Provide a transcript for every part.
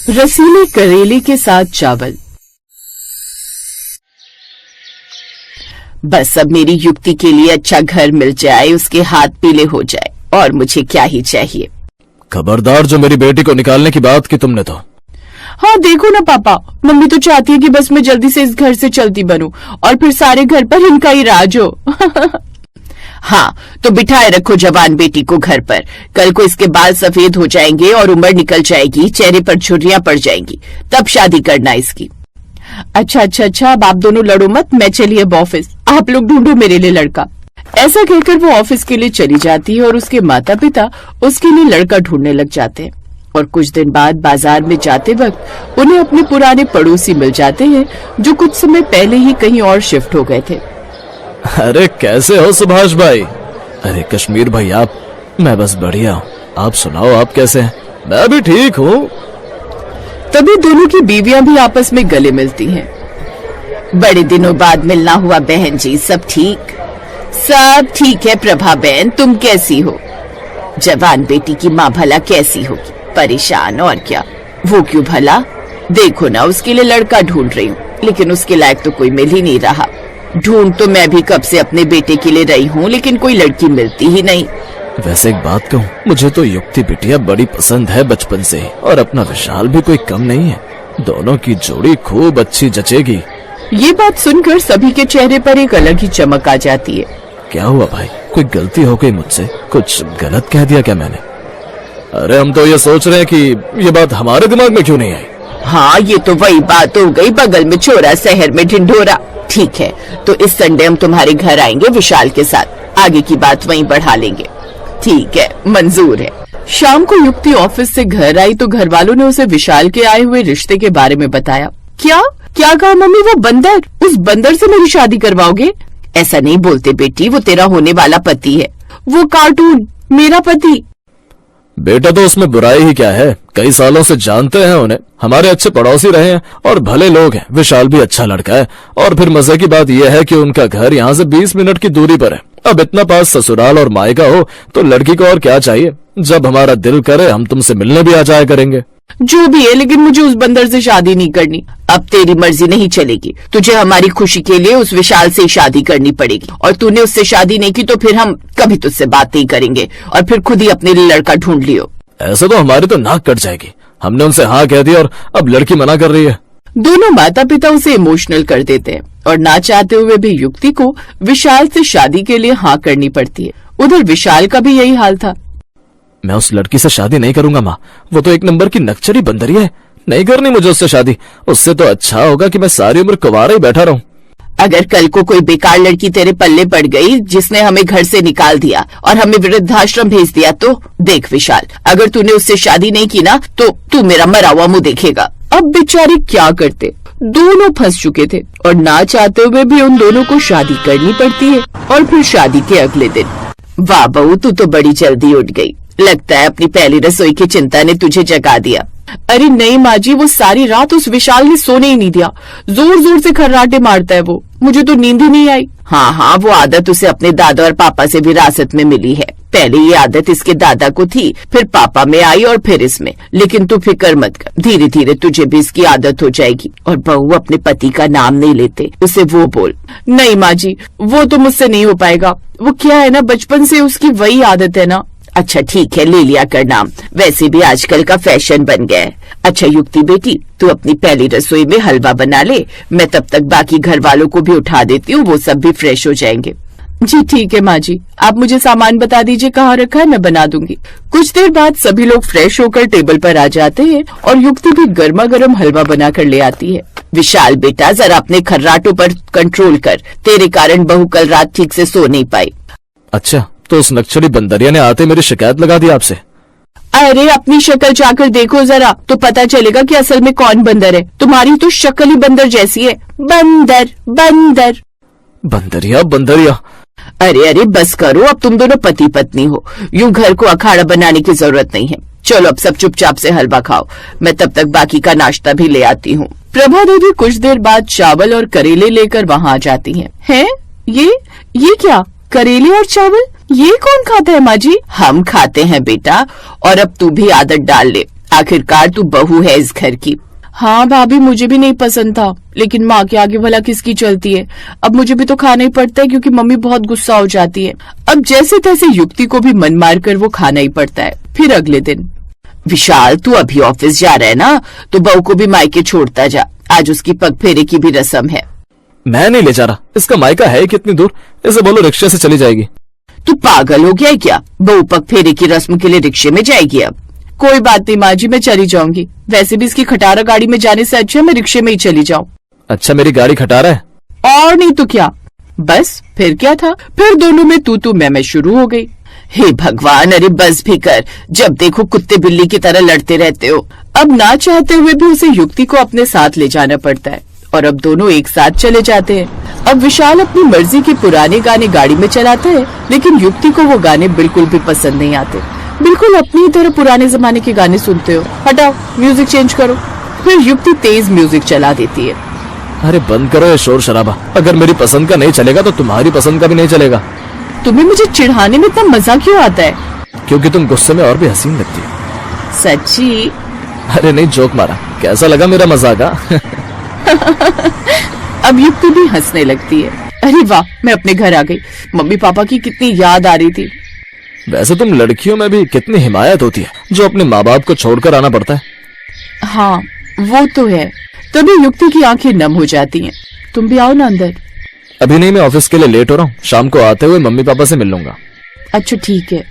रसीले करेले के साथ चावल। बस अब मेरी युक्ति के लिए अच्छा घर मिल जाए, उसके हाथ पीले हो जाए, और मुझे क्या ही चाहिए। खबरदार जो मेरी बेटी को निकालने की बात की तुमने तो। हाँ देखो ना पापा, मम्मी तो चाहती है कि बस मैं जल्दी से इस घर से चलती बनूं और फिर सारे घर पर इनका ही राज हो। हाँ तो बिठाए रखो जवान बेटी को घर पर, कल को इसके बाल सफेद हो जाएंगे और उम्र निकल जाएगी, चेहरे पर झुर्रियां पड़ जाएंगी, तब शादी करना इसकी। अच्छा, अब आप दोनों लड़ो मत, मैं चली अब ऑफिस, आप लोग ढूंढो मेरे लिए लड़का। ऐसा कहकर वो ऑफिस के लिए चली जाती है और उसके माता पिता उसके लिए लड़का ढूंढने लग जाते हैं। और कुछ दिन बाद बाजार में जाते वक्त उन्हें अपने पुराने पड़ोसी मिल जाते हैं जो कुछ समय पहले ही कहीं और शिफ्ट हो गए थे। अरे कैसे हो सुभाष भाई? अरे कश्मीर भाई आप? मैं बस बढ़िया हूँ, आप सुनाओ आप कैसे हैं? मैं भी ठीक हूँ। तभी दोनों की बीवियां भी आपस में गले मिलती हैं। बड़े दिनों बाद मिलना हुआ बहन जी, सब ठीक? सब ठीक है प्रभा बहन, तुम कैसी हो? जवान बेटी की माँ भला कैसी होगी? परेशान और क्या। वो क्यों भला? देखो ना उसके लिए लड़का ढूंढ रही हूँ, लेकिन उसके लायक तो कोई मिल ही नहीं रहा। ढूंढ तो मैं भी कब से अपने बेटे के लिए रही हूँ, लेकिन कोई लड़की मिलती ही नहीं। वैसे एक बात कहूँ, मुझे तो युक्ति बिटिया बड़ी पसंद है बचपन से, और अपना विशाल भी कोई कम नहीं है। दोनों की जोड़ी खूब अच्छी जचेगी। ये बात सुनकर सभी के चेहरे पर एक अलग ही चमक आ जाती है। क्या हुआ भाई, कोई गलती हो गई मुझसे? कुछ गलत कह दिया क्या मैंने? अरे हम तो ये सोच रहे हैं कि ये बात हमारे दिमाग में क्यों नहीं आई। हाँ ये तो वही बात हो गई, बगल में छोरा शहर में ढिंढोरा। ठीक है तो इस संडे हम तुम्हारे घर आएंगे विशाल के साथ, आगे की बात वहीं बढ़ा लेंगे। ठीक है, मंजूर है। शाम को युक्ति ऑफिस से घर आई तो घर वालों ने उसे विशाल के आए हुए रिश्ते के बारे में बताया। क्या कहा मम्मी? वो बंदर, उस बंदर से मेरी शादी करवाओगे? ऐसा नहीं बोलते बेटी, वो तेरा होने वाला पति है। वो कार्टून मेरा पति। बेटा तो उसमें बुराई ही क्या है, कई सालों से जानते हैं उन्हें, हमारे अच्छे पड़ोसी रहे हैं और भले लोग हैं। विशाल भी अच्छा लड़का है, और फिर मजे की बात यह है कि उनका घर यहाँ से 20 मिनट की दूरी पर है। अब इतना पास ससुराल और मायका हो तो लड़की को और क्या चाहिए? जब हमारा दिल करे हम तुमसे मिलने भी आ जाया करेंगे। जो भी है, लेकिन मुझे उस बंदर से शादी नहीं करनी। अब तेरी मर्जी नहीं चलेगी, तुझे हमारी खुशी के लिए उस विशाल से शादी करनी पड़ेगी, और तूने उससे शादी नहीं की तो फिर हम कभी तुझसे बात नहीं करेंगे, और फिर खुद ही अपने लिए लड़का ढूंढ लियो। ऐसा तो हमारी तो नाक कट जाएगी। हमने उनसे हाँ कह दिया और अब लड़की मना कर रही है। दोनों माता पिता उसे इमोशनल कर देते हैं और ना चाहते हुए भी युक्ति को विशाल से शादी के लिए हाँ करनी पड़ती है। उधर विशाल का भी यही हाल था। मैं उस लड़की से शादी नहीं करूंगा माँ, वो तो एक नंबर की नक्चरी बंदरी है। नहीं करनी मुझे उससे शादी। उससे तो अच्छा होगा कि मैं सारी उम्र कुंवारा ही बैठा रहूं। अगर कल को कोई बेकार लड़की तेरे पल्ले पड़ गई जिसने हमें घर से निकाल दिया और हमें वृद्धाश्रम भेज दिया तो देख विशाल, अगर तूने उससे शादी नहीं की ना तो तू मेरा मरा हुआ मुंह देखेगा। अब बेचारे क्या करते, दोनों फंस चुके थे और ना चाहते हुए भी उन दोनों को शादी करनी पड़ती है। और फिर शादी के अगले दिन, वाह बहू तू तो बड़ी जल्दी उठ गई, लगता है अपनी पहली रसोई की चिंता ने तुझे जगा दिया। अरे नहीं माँ जी, वो सारी रात उस विशाल ने सोने ही नहीं दिया, जोर जोर से खर्राटे मारता है वो, मुझे तो नींद ही नहीं आई। हाँ वो आदत उसे अपने दादा और पापा से विरासत में मिली है। पहले ये आदत इसके दादा को थी, फिर पापा में आई और फिर इसमें। लेकिन तू फिक्र मत कर, धीरे धीरे तुझे भी इसकी आदत हो जाएगी। और बहू अपने पति का नाम नहीं लेते, उसे वो बोल। नहीं माँ जी, वो तो मुझसे नहीं हो पाएगा। वो क्या है ना, बचपन से उसकी वही आदत है ना। अच्छा ठीक है, ले लिया कर नाम, वैसे भी आजकल का फैशन बन गया है। अच्छा युक्ति बेटी, तू अपनी पहली रसोई में हलवा बना ले, मैं तब तक बाकी घर वालों को भी उठा देती हूँ, वो सब भी फ्रेश हो जाएंगे। जी ठीक है माँ जी, आप मुझे सामान बता दीजिए कहाँ रखा है, मैं बना दूंगी। कुछ देर बाद सभी लोग फ्रेश होकर टेबल पर आ जाते हैं और युक्ति भी गर्मा गर्म हलवा बना कर ले आती है। विशाल बेटा जरा अपने खर्राटों पर कंट्रोल कर, तेरे कारण बहू कल रात ठीक से सो नहीं पाई। अच्छा तो उस नक्सली बंदरिया ने आते मेरी शिकायत लगा दी आपसे? अरे अपनी शक्ल जाकर देखो जरा, तो पता चलेगा कि असल में कौन बंदर है। तुम्हारी तो शक्ल ही बंदर जैसी है। बंदर बंदर बंदरिया। अरे बस करो, अब तुम दोनों पति पत्नी हो, यूं घर को अखाड़ा बनाने की जरूरत नहीं है। चलो अब सब चुपचाप से हलवा खाओ, मैं तब तक बाकी का नाश्ता भी ले आती हूँ। प्रभा देवी कुछ देर बाद चावल और करेले लेकर वहाँ आ जाती हैं। हैं? ये क्या, करेले और चावल? ये कौन खाता है माँ जी? हम खाते हैं बेटा, और अब तू भी आदत डाल ले। आखिरकार तू बहू है इस घर की। हाँ भाभी, मुझे भी नहीं पसंद था, लेकिन माँ के आगे भला किसकी चलती है। अब मुझे भी तो खाना ही पड़ता है क्योंकि मम्मी बहुत गुस्सा हो जाती है। अब जैसे तैसे युक्ति को भी मन मार कर वो खाना ही पड़ता है। फिर अगले दिन, विशाल तू अभी ऑफिस जा रहा है ना, तो बहू को भी मायके छोड़ता जा, आज उसकी पग फेरे की भी रस्म है। मैं नहीं ले जा रहा, इसका मायका है कितनी दूर, इसे बोलो रिक्शे से चली जाएगी। तू पागल हो गया है क्या? बहू पग फेरे की रस्म के लिए रिक्शे में जाएगी? अब कोई बात नहीं माँ जी, मैं चली जाऊंगी। वैसे भी इसकी खटारा गाड़ी में जाने से अच्छा मैं रिक्शे में ही चली जाऊं। अच्छा, मेरी गाड़ी खटारा है? और नहीं तो क्या। बस फिर क्या था, फिर दोनों में तू मैं शुरू हो गई। हे भगवान, अरे बस भी कर, जब देखो कुत्ते बिल्ली की तरह लड़ते रहते हो। अब ना चाहते हुए भी उसे युक्ति को अपने साथ ले जाना पड़ता है और अब दोनों एक साथ चले जाते हैं। अब विशाल अपनी मर्जी के पुराने गाने गाड़ी में चलाता है, लेकिन युक्ति को वो गाने बिल्कुल भी पसंद नहीं आते। बिल्कुल अपनी तरह पुराने जमाने के गाने सुनते हो, हटाओ म्यूजिक चेंज करो। फिर युक्ति तेज म्यूजिक चला देती है। अरे बंद करो ये शोर शराबा, अगर मेरी पसंद का नहीं चलेगा तो तुम्हारी पसंद का भी नहीं चलेगा। तुम्हें मुझे चिढ़ाने में इतना मजा क्यों आता है? क्योंकि तुम गुस्से में और भी हसीन लगती हो। सच्ची? अरे नहीं, जोक मारा, कैसा लगा मेरा मजाक? अब युक्ति भी हंसने लगती है। अरे वाह, मैं अपने घर आ गई, मम्मी पापा की कितनी याद आ रही थी। वैसे तुम लड़कियों में भी कितनी हिमायत होती है जो अपने माँ बाप को छोड़कर आना पड़ता है। हाँ वो तो है। तभी युक्ति की आंखें नम हो जाती हैं। तुम भी आओ ना अंदर। अभी नहीं, मैं ऑफिस के लिए लेट हो रहा हूँ, शाम को आते हुए मम्मी पापा से मिल लूंगा। अच्छा ठीक है।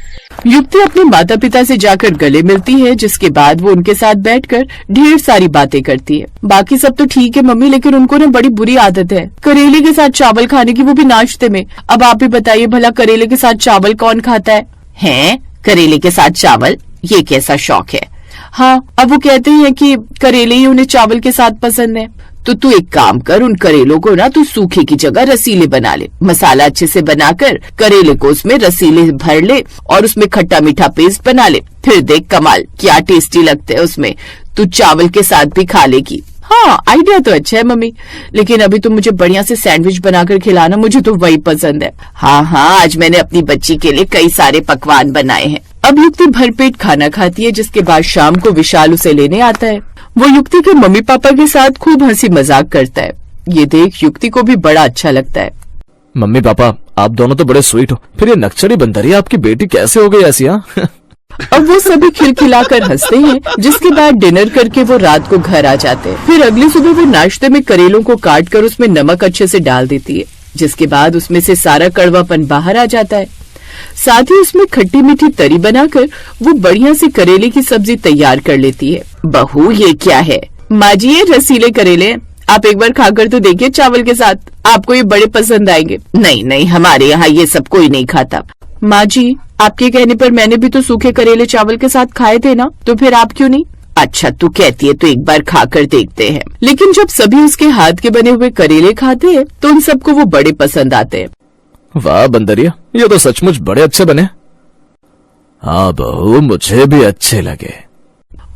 युक्ति अपने माता पिता से जाकर गले मिलती है, जिसके बाद वो उनके साथ बैठकर ढेर सारी बातें करती है। बाकी सब तो ठीक है मम्मी, लेकिन उनको ना बड़ी बुरी आदत है करेले के साथ चावल खाने की, वो भी नाश्ते में। अब आप ही बताइए भला, करेले के साथ चावल कौन खाता है? हैं? करेले के साथ चावल, ये कैसा शौक है? हाँ, अब वो कहते हैं कि करेले ही उन्हें चावल के साथ पसंद है। तो तू एक काम कर, उन करेलों को ना तू सूखे की जगह रसीले बना ले। मसाला अच्छे से बनाकर करेले को उसमें रसीले भर ले और उसमें खट्टा मीठा पेस्ट बना ले। फिर देख कमाल, क्या टेस्टी लगते हैं उसमें। तू चावल के साथ भी खा लेगी। हाँ आइडिया तो अच्छा है मम्मी, लेकिन अभी तो मुझे बढ़िया से सैंडविच बनाकर खिलाना, मुझे तो वही पसंद है। हाँ, आज मैंने अपनी बच्ची के लिए कई सारे पकवान बनाए हैं। अब युक्ति भरपेट खाना खाती है, जिसके बाद शाम को विशाल उसे लेने आता है। वो युक्ति के मम्मी पापा के साथ खूब हंसी मजाक करता है। ये देख युक्ति को भी बड़ा अच्छा लगता है। मम्मी पापा, आप दोनों तो बड़े स्वीट हो, फिर ये नक्सली बंदरी आपकी बेटी कैसे हो गई ऐसी? अब वो सभी खिलखिलाकर हंसते हैं, जिसके बाद डिनर करके वो रात को घर आ जाते हैं। फिर अगली सुबह वो नाश्ते में करेलों को काट कर उसमें नमक अच्छे से डाल देती है, जिसके बाद उसमें से सारा कड़वापन बाहर आ जाता है। साथ ही उसमें खट्टी मीठी तरी बनाकर वो बढ़िया से करेले की सब्जी तैयार कर लेती है। बहू ये क्या है? माँ जी ये रसीले करेले, आप एक बार खाकर तो देखिए चावल के साथ, आपको ये बड़े पसंद आएंगे। नहीं, हमारे यहाँ ये सब कोई नहीं खाता। माँ जी आपके कहने पर मैंने भी तो सूखे करेले चावल के साथ खाए थे ना, तो फिर आप क्यों नहीं? अच्छा तू कहती है तो एक बार खाकर देखते हैं। लेकिन जब सभी उसके हाथ के बने हुए करेले खाते हैं तो उन सबको वो बड़े पसंद आते हैं। वाह बंदरिया, ये तो सचमुच बड़े अच्छे बने। हाँ बहू, मुझे भी अच्छे लगे।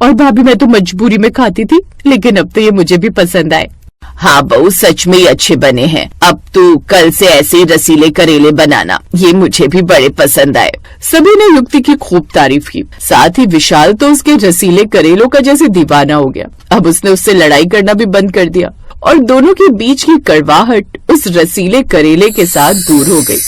और भाभी मैं तो मजबूरी में खाती थी, लेकिन अब तो ये मुझे भी पसंद आए। हाँ बहू, सच में ही अच्छे बने हैं। अब तू कल से ऐसे ही रसीले करेले बनाना, ये मुझे भी बड़े पसंद आए। सभी ने युक्ति की खूब तारीफ की। साथ ही विशाल तो उसके रसीले करेलों का जैसे दीवाना हो गया। अब उसने उससे लड़ाई करना भी बंद कर दिया और दोनों के बीच की कड़वाहट उस रसीले करेले के साथ दूर हो गई।